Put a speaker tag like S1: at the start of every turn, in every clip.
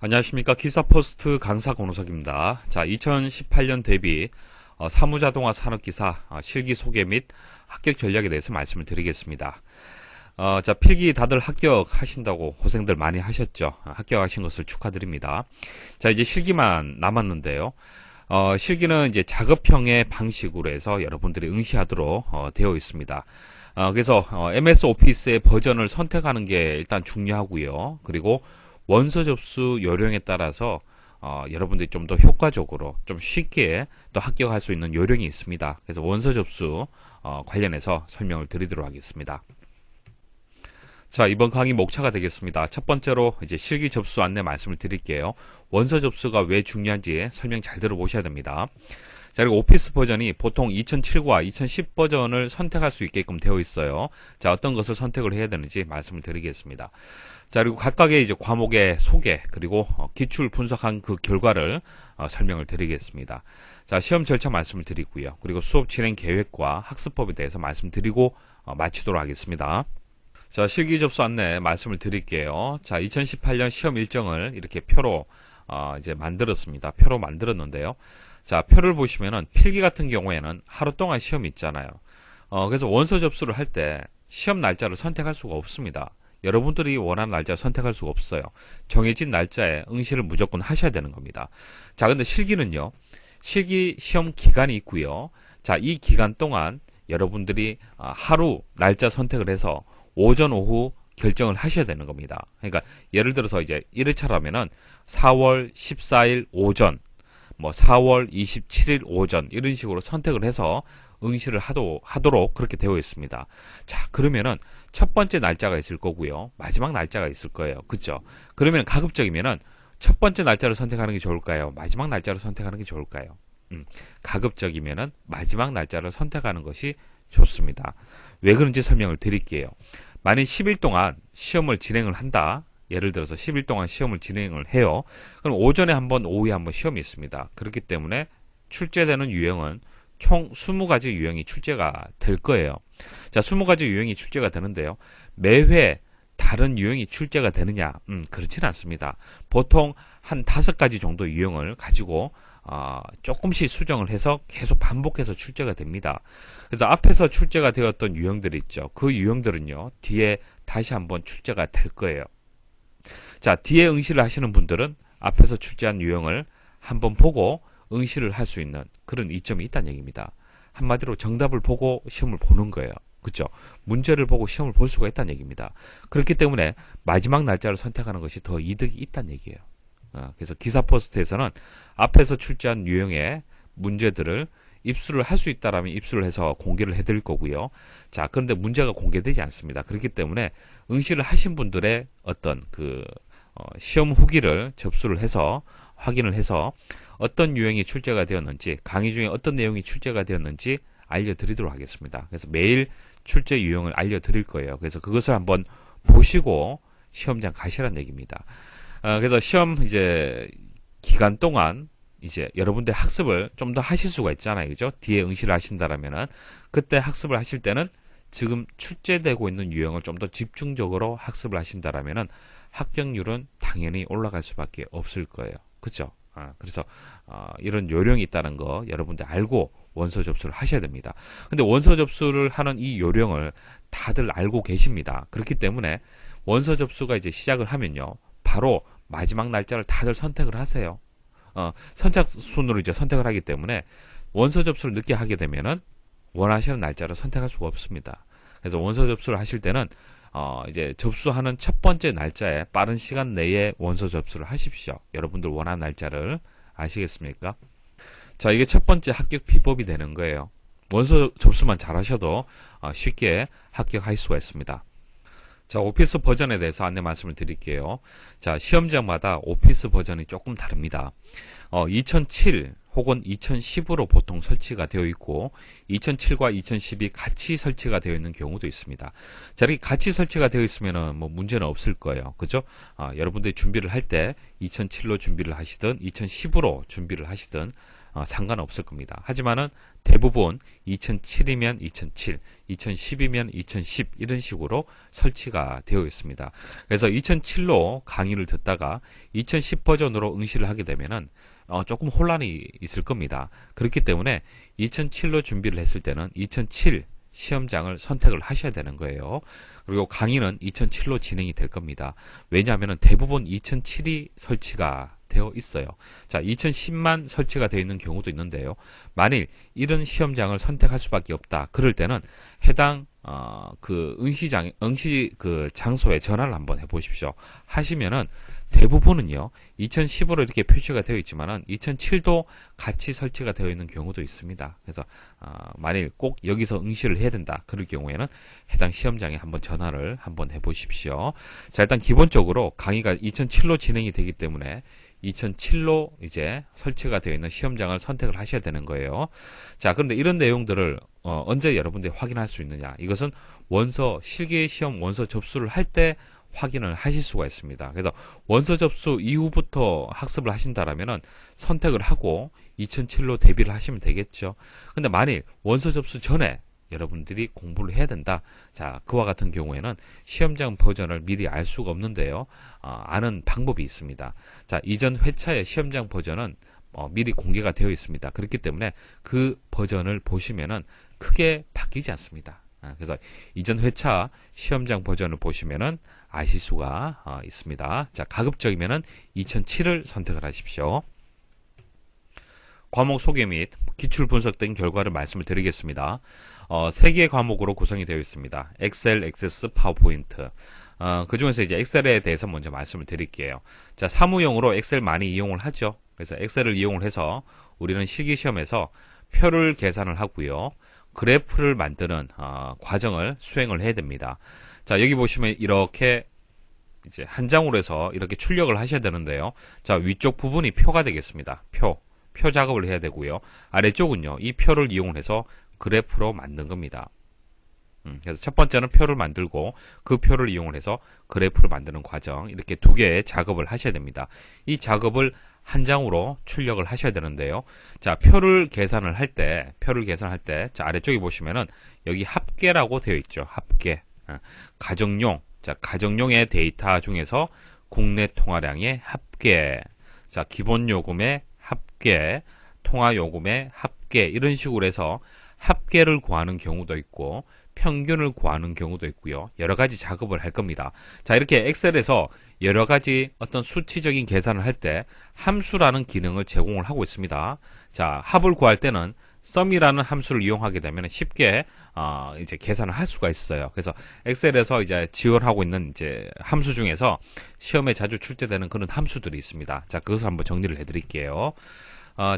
S1: 안녕하십니까. 기사포스트 강사 권호석입니다. 자, 2018년 대비 사무자동화 산업기사 실기 소개 및 합격 전략에 대해서 말씀을 드리겠습니다. 자, 필기 다들 합격하신다고 고생들 많이 하셨죠. 합격하신 것을 축하드립니다. 자, 이제 실기만 남았는데요. 실기는 이제 작업형의 방식으로 해서 여러분들이 응시하도록 되어 있습니다. 그래서 MS 오피스의 버전을 선택하는 게 일단 중요하고요. 그리고 원서 접수 요령에 따라서 여러분들이 좀 더 효과적으로 좀 쉽게 또 합격할 수 있는 요령이 있습니다. 그래서 원서 접수 관련해서 설명을 드리도록 하겠습니다. 자, 이번 강의 목차가 되겠습니다. 첫 번째로 이제 실기 접수 안내 말씀을 드릴게요. 원서 접수가 왜 중요한지 설명 잘 들어보셔야 됩니다. 자, 그리고 오피스 버전이 보통 2007과 2010 버전을 선택할 수 있게끔 되어 있어요. 자, 어떤 것을 선택을 해야 되는지 말씀을 드리겠습니다. 자, 그리고 각각의 이제 과목의 소개, 그리고 기출 분석한 그 결과를 설명을 드리겠습니다. 자, 시험 절차 말씀을 드리고요. 그리고 수업 진행 계획과 학습법에 대해서 말씀드리고 마치도록 하겠습니다. 자, 실기 접수 안내 말씀을 드릴게요. 자, 2018년 시험 일정을 이렇게 표로 이제 만들었습니다. 표로 만들었는데요. 자, 표를 보시면은 필기 같은 경우에는 하루 동안 시험이 있잖아요. 그래서 원서 접수를 할 때 시험 날짜를 선택할 수가 없습니다. 여러분들이 원하는 날짜 선택할 수가 없어요. 정해진 날짜에 응시를 무조건 하셔야 되는 겁니다. 자, 근데 실기는요. 실기 시험 기간이 있고요. 자, 이 기간 동안 여러분들이 하루 날짜 선택을 해서 오전 오후 결정을 하셔야 되는 겁니다. 그러니까 예를 들어서 이제 1회차라면은 4월 14일 오전, 뭐 4월 27일 오전 이런 식으로 선택을 해서 응시를 하도록 그렇게 되어 있습니다. 자, 그러면은 첫 번째 날짜가 있을 거고요. 마지막 날짜가 있을 거예요. 그죠? 그러면 가급적이면은 첫 번째 날짜를 선택하는 게 좋을까요? 마지막 날짜를 선택하는 게 좋을까요? 가급적이면은 마지막 날짜를 선택하는 것이 좋습니다. 왜 그런지 설명을 드릴게요. 만약 10일 동안 시험을 진행을 한다. 예를 들어서 10일 동안 시험을 진행을 해요. 그럼 오전에 한 번, 오후에 한 번 시험이 있습니다. 그렇기 때문에 출제되는 유형은 총 20가지 유형이 출제가 될 거예요. 자, 20가지 유형이 출제가 되는데요. 매회 다른 유형이 출제가 되느냐? 그렇지는 않습니다. 보통 한 5가지 정도 유형을 가지고 조금씩 수정을 해서 계속 반복해서 출제가 됩니다. 그래서 앞에서 출제가 되었던 유형들이 있죠. 그 유형들은요, 뒤에 다시 한번 출제가 될 거예요. 자, 뒤에 응시를 하시는 분들은 앞에서 출제한 유형을 한번 보고 응시를 할 수 있는 그런 이점이 있다는 얘기입니다. 한마디로 정답을 보고 시험을 보는 거예요. 그렇죠? 문제를 보고 시험을 볼 수가 있다는 얘기입니다. 그렇기 때문에 마지막 날짜를 선택하는 것이 더 이득이 있다는 얘기예요. 그래서 기사포스트에서는 앞에서 출제한 유형의 문제들을 입수를 할 수 있다라면 입수를 해서 공개를 해드릴 거고요. 자, 그런데 문제가 공개되지 않습니다. 그렇기 때문에 응시를 하신 분들의 어떤 시험 후기를 접수를 해서 확인을 해서 어떤 유형이 출제가 되었는지, 강의 중에 어떤 내용이 출제가 되었는지 알려드리도록 하겠습니다. 그래서 매일 출제 유형을 알려드릴 거예요. 그래서 그것을 한번 보시고 시험장 가시라는 얘기입니다. 그래서 시험 이제 기간 동안 이제 여러분들 학습을 좀 더 하실 수가 있잖아요. 그죠? 뒤에 응시를 하신다라면은 그때 학습을 하실 때는 지금 출제되고 있는 유형을 좀 더 집중적으로 학습을 하신다라면은 합격률은 당연히 올라갈 수밖에 없을 거예요. 그죠? 그래서 이런 요령이 있다는 거 여러분들 알고 원서 접수를 하셔야 됩니다. 근데 원서 접수를 하는 이 요령을 다들 알고 계십니다. 그렇기 때문에 원서 접수가 이제 시작을 하면요. 바로 마지막 날짜를 다들 선택을 하세요. 선착순으로 이제 선택을 하기 때문에 원서 접수를 늦게 하게 되면은 원하시는 날짜를 선택할 수가 없습니다. 그래서 원서 접수를 하실 때는 이제 접수하는 첫 번째 날짜에 빠른 시간 내에 원서 접수를 하십시오. 여러분들 원하는 날짜를 아시겠습니까? 자, 이게 첫 번째 합격 비법이 되는 거예요. 원서 접수만 잘 하셔도 쉽게 합격할 수가 있습니다. 자, 오피스 버전에 대해서 안내 말씀을 드릴게요. 자, 시험장마다 오피스 버전이 조금 다릅니다. 2007 혹은 2010으로 보통 설치가 되어 있고 2007과 2010이 같이 설치가 되어 있는 경우도 있습니다. 자, 이렇게 같이 설치가 되어 있으면 뭐 문제는 없을 거예요. 그죠? 여러분들이 준비를 할 때 2007로 준비를 하시든 2010으로 준비를 하시든 상관없을 겁니다. 하지만은 대부분 2007이면 2007, 2010이면 2010 이런 식으로 설치가 되어 있습니다. 그래서 2007로 강의를 듣다가 2010 버전으로 응시를 하게 되면은 조금 혼란이 있을 겁니다. 그렇기 때문에 2007로 준비를 했을 때는 2007 시험장을 선택을 하셔야 되는 거예요. 그리고 강의는 2007로 진행이 될 겁니다. 왜냐하면 대부분 2007이 설치가 되어 있어요. 자, 2010만 설치가 되어 있는 경우도 있는데요. 만일 이런 시험장을 선택할 수밖에 없다. 그럴 때는 해당 응시 그 장소에 전화를 한번 해보십시오. 하시면은 대부분은요 2010으로 이렇게 표시가 되어 있지만은 2007도 같이 설치가 되어 있는 경우도 있습니다. 그래서 만일 꼭 여기서 응시를 해야 된다 그럴 경우에는 해당 시험장에 한번 전화를 한번 해보십시오. 자, 일단 기본적으로 강의가 2007로 진행이 되기 때문에 2007로 이제 설치가 되어 있는 시험장을 선택을 하셔야 되는 거예요. 자, 그런데 이런 내용들을 언제 여러분들이 확인할 수 있느냐? 이것은 원서 실기시험 원서 접수를 할 때 확인을 하실 수가 있습니다. 그래서 원서 접수 이후부터 학습을 하신다라면은 선택을 하고 2007로 대비를 하시면 되겠죠. 근데 만일 원서 접수 전에 여러분들이 공부를 해야 된다. 자, 그와 같은 경우에는 시험장 버전을 미리 알 수가 없는데요. 아는 방법이 있습니다. 자, 이전 회차의 시험장 버전은 미리 공개가 되어 있습니다. 그렇기 때문에 그 버전을 보시면은 크게 바뀌지 않습니다. 그래서 이전 회차 시험장 버전을 보시면은 아실 수가 있습니다. 자, 가급적이면은 2007을 선택을 하십시오. 과목 소개 및 기출 분석된 결과를 말씀을 드리겠습니다. 3개의 과목으로 구성이 되어 있습니다. 엑셀, 액세스, 파워포인트. 그 중에서 이제 엑셀에 대해서 먼저 말씀을 드릴게요. 자, 사무용으로 엑셀 많이 이용을 하죠. 그래서 엑셀을 이용을 해서 우리는 실기시험에서 표를 계산을 하고요. 그래프를 만드는 과정을 수행을 해야 됩니다. 자, 여기 보시면 이렇게 이제 한 장으로 해서 이렇게 출력을 하셔야 되는데요. 자, 위쪽 부분이 표가 되겠습니다. 표 작업을 해야 되고요. 아래쪽은요, 이 표를 이용해서 그래프로 만든 겁니다. 그래서 첫 번째는 표를 만들고 그 표를 이용해서 그래프를 만드는 과정, 이렇게 두 개의 작업을 하셔야 됩니다. 이 작업을 한 장으로 출력을 하셔야 되는데요. 자, 표를 계산을 할 때, 자, 아래쪽에 보시면은 여기 합계라고 되어 있죠. 합계. 가정용. 자, 가정용의 데이터 중에서 국내 통화량의 합계. 자, 기본 요금의 합계, 통화 요금의 합계, 이런 식으로 해서 합계를 구하는 경우도 있고 평균을 구하는 경우도 있고요. 여러 가지 작업을 할 겁니다. 자, 이렇게 엑셀에서 여러 가지 어떤 수치적인 계산을 할 때 함수라는 기능을 제공을 하고 있습니다. 자, 합을 구할 때는 sum이라는 함수를 이용하게 되면 쉽게 이제 계산을 할 수가 있어요. 그래서 엑셀에서 이제 지원하고 있는 이제 함수 중에서 시험에 자주 출제되는 그런 함수들이 있습니다. 자, 그것을 한번 정리를 해드릴게요.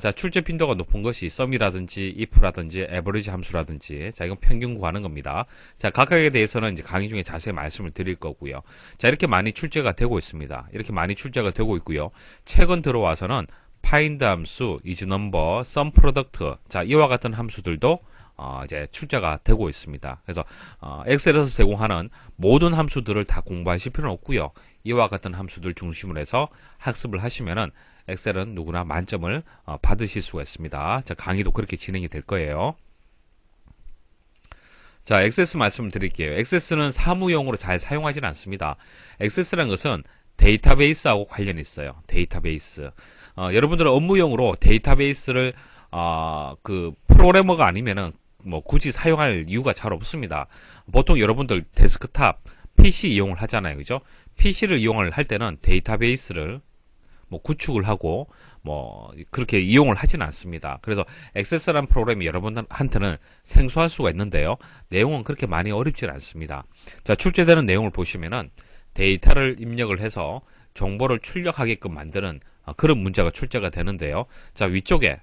S1: 자, 출제 빈도가 높은 것이 sum이라든지 if라든지 average 함수라든지, 자, 이건 평균 구하는 겁니다. 자, 각각에 대해서는 이제 강의 중에 자세히 말씀을 드릴 거고요. 자, 이렇게 많이 출제가 되고 있습니다. 이렇게 많이 출제가 되고 있고요. 최근 들어와서는 find 함수, isNumber, sumProduct, 자, 이와 같은 함수들도 이제 출제가 되고 있습니다. 그래서 엑셀에서 제공하는 모든 함수들을 다 공부하실 필요는 없고요. 이와 같은 함수들 중심으로 해서 학습을 하시면은 엑셀은 누구나 만점을 받으실 수가 있습니다. 자, 강의도 그렇게 진행이 될 거예요. 자, 액세스 말씀을 드릴게요. 액세스는 사무용으로 잘 사용하지는 않습니다. 액세스라는 것은 데이터베이스하고 관련이 있어요. 데이터베이스. 여러분들은 업무용으로 데이터베이스를 그 프로그래머가 아니면은 뭐 굳이 사용할 이유가 잘 없습니다. 보통 여러분들 데스크탑 PC 이용을 하잖아요. 그죠? PC를 이용을 할 때는 데이터베이스를 뭐 구축을 하고 뭐 그렇게 이용을 하지는 않습니다. 그래서 액세스라는 프로그램이 여러분한테는 생소할 수가 있는데요. 내용은 그렇게 많이 어렵지 않습니다. 자, 출제되는 내용을 보시면은 데이터를 입력을 해서 정보를 출력하게끔 만드는 그런 문제가 출제가 되는데요. 자, 위쪽에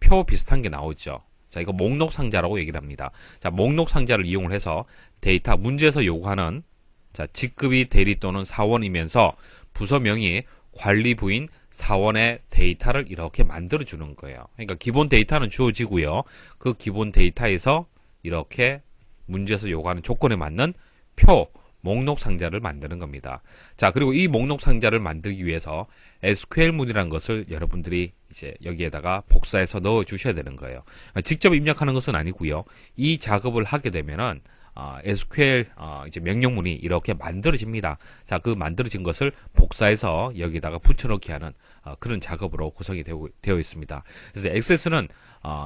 S1: 표 비슷한 게 나오죠. 자, 이거 목록 상자라고 얘기를 합니다. 자, 목록 상자를 이용을 해서 데이터 문제에서 요구하는, 자, 직급이 대리 또는 사원이면서 부서명이 관리부인 사원의 데이터를 이렇게 만들어 주는 거예요. 그러니까 기본 데이터는 주어지고요. 그 기본 데이터에서 이렇게 문제에서 요구하는 조건에 맞는 표, 목록 상자를 만드는 겁니다. 자, 그리고 이 목록 상자를 만들기 위해서 SQL문이라는 것을 여러분들이 이제 여기에다가 복사해서 넣어 주셔야 되는 거예요. 직접 입력하는 것은 아니고요. 이 작업을 하게 되면은 SQL 이제 명령문이 이렇게 만들어집니다. 자, 그 만들어진 것을 복사해서 여기다가 붙여넣기 하는 그런 작업으로 구성이 되어 있습니다. 그래서 액세스는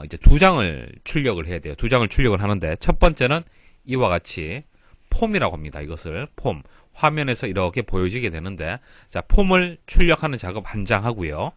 S1: 이제 두 장을 출력을 해야 돼요. 두 장을 출력을 하는데 첫 번째는 이와 같이 폼이라고 합니다. 이것을 폼 화면에서 이렇게 보여지게 되는데, 자, 폼을 출력하는 작업 한 장 하고요.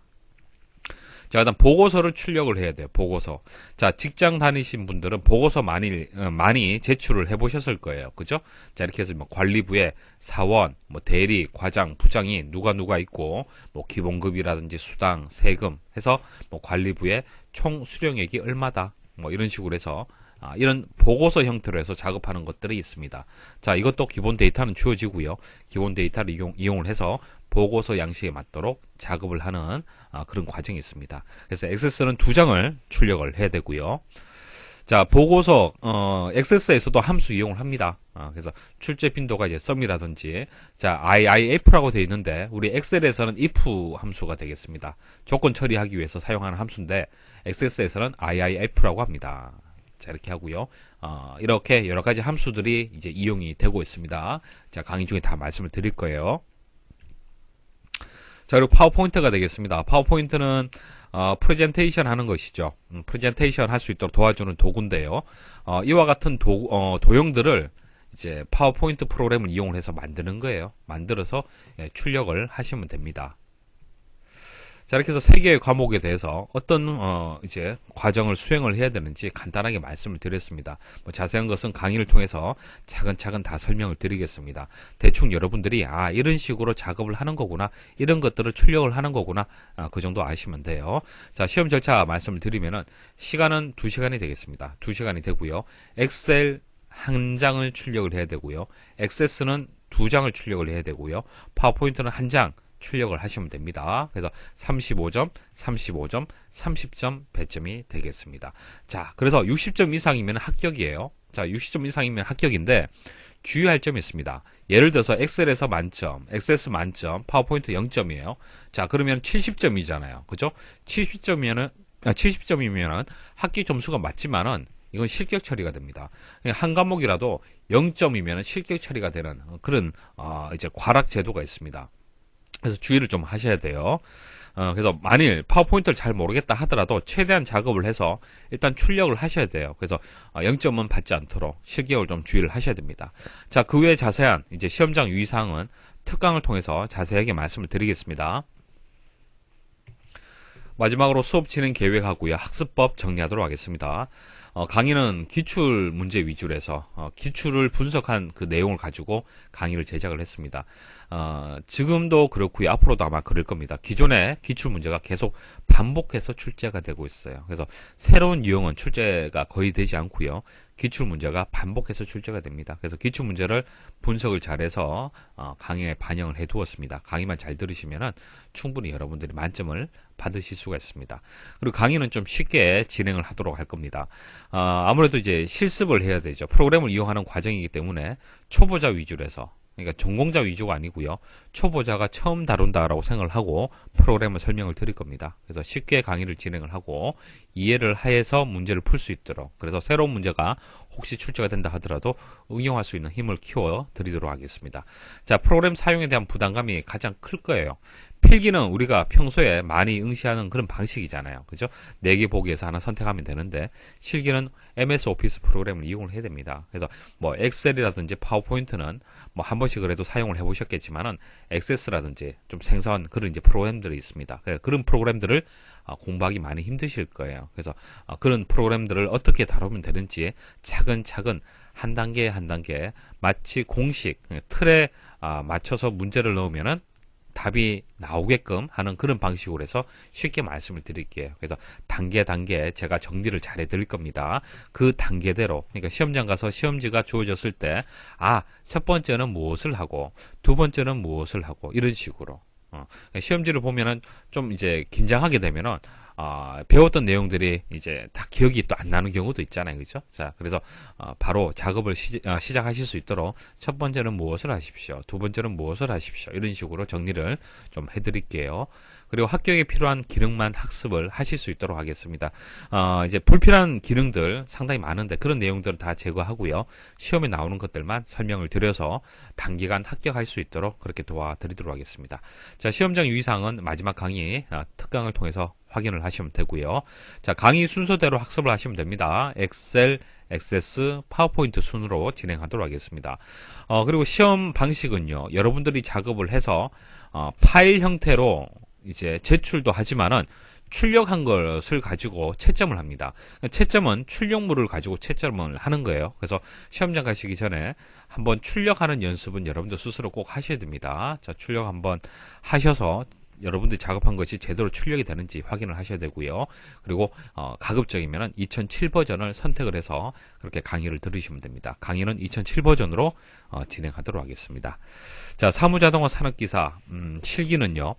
S1: 자, 그다음 보고서를 출력을 해야 돼요. 보고서. 자, 직장 다니신 분들은 보고서 많이 제출을 해보셨을 거예요. 그죠? 자, 이렇게 해서 뭐 관리부에 사원, 뭐 대리, 과장, 부장이 누가 있고, 뭐 기본급이라든지 수당, 세금 해서 뭐 관리부에 총 수령액이 얼마다, 뭐 이런 식으로 해서 이런 보고서 형태로 해서 작업하는 것들이 있습니다. 자, 이것도 기본 데이터는 주어지고요. 기본 데이터를 이용을 해서 보고서 양식에 맞도록 작업을 하는 그런 과정이 있습니다. 그래서 액세스는 두 장을 출력을 해야 되고요. 자, 보고서 액세스에서도 함수 이용을 합니다. 그래서 출제 빈도가 이제 썸이라든지, 자, IIF라고 되어 있는데 우리 엑셀에서는 if 함수가 되겠습니다. 조건 처리하기 위해서 사용하는 함수인데 액세스에서는 IIF라고 합니다. 자, 이렇게 하고요. 이렇게 여러 가지 함수들이 이제 이용이 되고 있습니다. 자, 강의 중에 다 말씀을 드릴 거예요. 자, 그리고 파워포인트가 되겠습니다. 파워포인트는 프레젠테이션 하는 것이죠. 프레젠테이션 할 수 있도록 도와주는 도구인데요. 이와 같은 도형들을 이제 파워포인트 프로그램을 이용을 해서 만드는 거예요. 만들어서 출력을 하시면 됩니다. 자, 이렇게 해서 세 개의 과목에 대해서 어떤 이제 과정을 수행을 해야 되는지 간단하게 말씀을 드렸습니다. 뭐 자세한 것은 강의를 통해서 차근차근 다 설명을 드리겠습니다. 대충 여러분들이 이런 식으로 작업을 하는 거구나, 이런 것들을 출력을 하는 거구나, 그 정도 아시면 돼요. 자, 시험 절차 말씀을 드리면은 시간은 2시간이 되겠습니다. 2시간이 되고요. 엑셀 한 장을 출력을 해야 되고요. 액세스는 두 장을 출력을 해야 되고요. 파워포인트는 한 장 출력을 하시면 됩니다. 그래서 35점, 35점, 30점 배점이 되겠습니다. 자, 그래서 60점 이상이면 합격이에요. 자, 60점 이상이면 합격인데 주의할 점이 있습니다. 예를 들어서 엑셀에서 만점, 액세스 만점, 파워포인트 0점이에요. 자, 그러면 70점이잖아요. 그죠? 70점이면은 합격 점수가 맞지만은 이건 실격 처리가 됩니다. 한 과목이라도 0점이면 실격 처리가 되는 그런 이제 과락 제도가 있습니다. 그래서 주의를 좀 하셔야 돼요. 그래서 만일 파워포인트를 잘 모르겠다 하더라도 최대한 작업을 해서 일단 출력을 하셔야 돼요. 그래서 0점은 받지 않도록 실격을 좀 주의를 하셔야 됩니다. 자, 그 외에 자세한 이제 시험장 유의사항은 특강을 통해서 자세하게 말씀을 드리겠습니다. 마지막으로 수업 진행 계획하고요. 학습법 정리하도록 하겠습니다. 강의는 기출 문제 위주로 해서 기출을 분석한 그 내용을 가지고 강의를 제작을 했습니다. 지금도 그렇고요. 앞으로도 아마 그럴 겁니다. 기존의 기출 문제가 계속 반복해서 출제가 되고 있어요. 그래서 새로운 유형은 출제가 거의 되지 않고요. 기출 문제가 반복해서 출제가 됩니다. 그래서 기출 문제를 분석을 잘해서 강의에 반영을 해 두었습니다. 강의만 잘 들으시면은 충분히 여러분들이 만점을 받으실 수가 있습니다. 그리고 강의는 좀 쉽게 진행을 하도록 할 겁니다. 아무래도 이제 실습을 해야 되죠. 프로그램을 이용하는 과정이기 때문에 초보자 위주로 해서, 그러니까 전공자 위주가 아니고요. 초보자가 처음 다룬다라고 생각을 하고 프로그램을 설명을 드릴 겁니다. 그래서 쉽게 강의를 진행을 하고 이해를 해서 문제를 풀 수 있도록, 그래서 새로운 문제가 혹시 출제가 된다 하더라도 응용할 수 있는 힘을 키워 드리도록 하겠습니다. 자, 프로그램 사용에 대한 부담감이 가장 클 거예요. 필기는 우리가 평소에 많이 응시하는 그런 방식이잖아요. 그죠? 4개 보기에서 하나 선택하면 되는데 실기는 MS 오피스 프로그램을 이용을 해야 됩니다. 그래서 뭐 엑셀이라든지 파워포인트는 뭐 한 번씩 그래도 사용을 해보셨겠지만은 액세스라든지 좀 생소한 그런 이제 프로그램들이 있습니다. 그런 프로그램들을 공부하기 많이 힘드실 거예요. 그래서 그런 프로그램들을 어떻게 다루면 되는지 차근차근 한 단계 한 단계 마치 공식 틀에 맞춰서 문제를 넣으면은 답이 나오게끔 하는 그런 방식으로 해서 쉽게 말씀을 드릴게요. 그래서 단계 제가 정리를 잘 해드릴 겁니다. 그 단계대로, 그러니까 시험장 가서 시험지가 주어졌을 때 첫 번째는 무엇을 하고 두 번째는 무엇을 하고 이런 식으로 시험지를 보면은 좀 이제 긴장하게 되면은 배웠던 내용들이 이제 다 기억이 또 안 나는 경우도 있잖아요. 그죠? 자, 그래서 바로 작업을 시작하실 수 있도록 첫 번째는 무엇을 하십시오. 두 번째는 무엇을 하십시오. 이런 식으로 정리를 좀 해드릴게요. 그리고 합격에 필요한 기능만 학습을 하실 수 있도록 하겠습니다. 이제 불필요한 기능들 상당히 많은데 그런 내용들은 다 제거하고요. 시험에 나오는 것들만 설명을 드려서 단기간 합격할 수 있도록 그렇게 도와드리도록 하겠습니다. 자, 시험장 유의사항은 마지막 강의 특강을 통해서 확인을 하시면 되고요. 자, 강의 순서대로 학습을 하시면 됩니다. 엑셀, 액세스, 파워포인트 순으로 진행하도록 하겠습니다. 그리고 시험 방식은요. 여러분들이 작업을 해서 파일 형태로 이제 제출도 하지만은 출력한 것을 가지고 채점을 합니다. 채점은 출력물을 가지고 채점을 하는 거예요. 그래서 시험장 가시기 전에 한번 출력하는 연습은 여러분들 스스로 꼭 하셔야 됩니다. 자, 출력 한번 하셔서 여러분들이 작업한 것이 제대로 출력이 되는지 확인을 하셔야 되고요. 그리고 가급적이면 2007 버전을 선택을 해서 그렇게 강의를 들으시면 됩니다. 강의는 2007 버전으로 진행하도록 하겠습니다. 자, 사무자동화 산업기사 실기는요.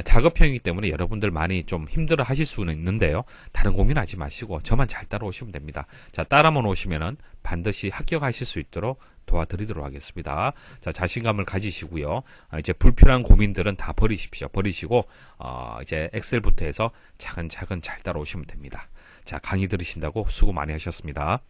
S1: 작업형이기 때문에 여러분들 많이 좀 힘들어 하실 수는 있는데요. 다른 고민하지 마시고 저만 잘 따라오시면 됩니다. 자, 따라만 오시면은 반드시 합격하실 수 있도록 도와드리도록 하겠습니다. 자, 자신감을 가지시고요. 이제 불필요한 고민들은 다 버리십시오. 버리시고 이제 엑셀부터 해서 차근차근 잘 따라오시면 됩니다. 자, 강의 들으신다고 수고 많이 하셨습니다.